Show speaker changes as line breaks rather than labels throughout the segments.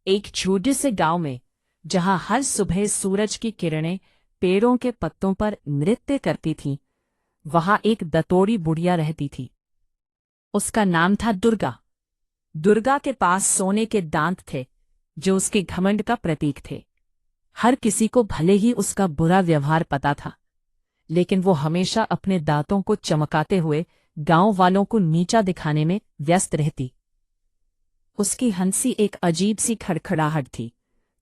एक छोटे से गांव में, जहां हर सुबह सूरज की किरणें पेड़ों के पत्तों पर नृत्य करती थीं, वहां एक दतोड़ी बुढ़िया रहती थी। उसका नाम था दुर्गा। दुर्गा के पास सोने के दांत थे, जो उसके घमंड का प्रतीक थे। हर किसी को भले ही उसका बुरा व्यवहार पता था, लेकिन वो हमेशा अपने दांतों को चमकाते हुए गांव वालों को नीचा दिखाने में व्यस्त रहती। उसकी हंसी एक अजीब सी खड़खड़ाहट थी,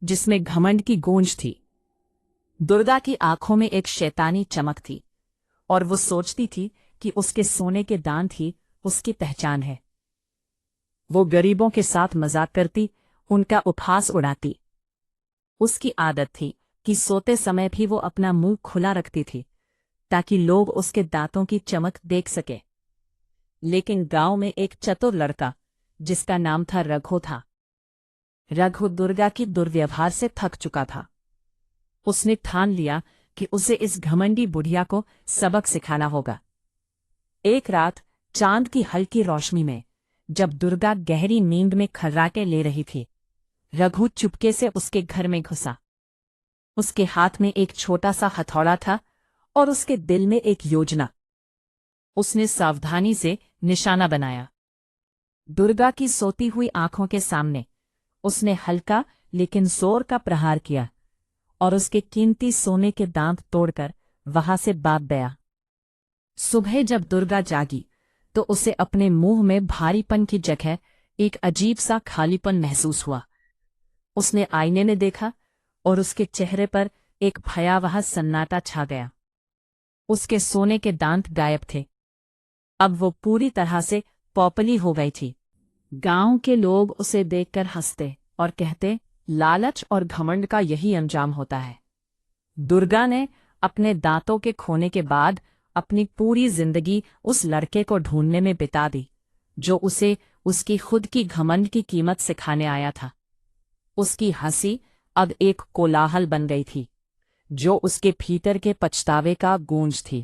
जिसमें घमंड की गूंज थी। दुर्गा की आंखों में एक शैतानी चमक थी, और वो सोचती थी कि उसके सोने के दांत ही उसकी पहचान है। वो गरीबों के साथ मजाक करती, उनका उपहास उड़ाती। उसकी आदत थी कि सोते समय भी वो अपना मुंह खुला रखती थी, ताकि लोग उसके दांतों की चमक देख सके। लेकिन गांव में एक चतुर लड़का, जिसका नाम था रघु था। रघु दुर्गा की दुर्व्यवहार से थक चुका था। उसने ठान लिया कि उसे इस घमंडी बुढ़िया को सबक सिखाना होगा। एक रात चांद की हल्की रोशनी में, जब दुर्गा गहरी नींद में खर्राटे ले रही थी, रघु चुपके से उसके घर में घुसा। उसके हाथ में एक छोटा सा हथौड़ा था और उसके दिल में एक योजना। उसने सावधानी से निशाना बनाया। दुर्गा की सोती हुई आंखों के सामने उसने हल्का लेकिन जोर का प्रहार किया, और उसके कीमती सोने के दांत तोड़कर वहां से भाग गया। सुबह जब दुर्गा जागी, तो उसे अपने मुंह में भारीपन की जगह एक अजीब सा खालीपन महसूस हुआ। उसने आईने में देखा, और उसके चेहरे पर एक भयावह सन्नाटा छा गया। उसके सोने के दांत गायब थे। अब वो पूरी तरह से पौपली हो गई थी। गांव के लोग उसे देखकर हंसते और कहते, लालच और घमंड का यही अंजाम होता है। दुर्गा ने अपने दांतों के खोने के बाद अपनी पूरी जिंदगी उस लड़के को ढूंढने में बिता दी, जो उसे उसकी खुद की घमंड की कीमत सिखाने आया था। उसकी हंसी अब एक कोलाहल बन गई थी, जो उसके भीतर के पछतावे का गूंज थी।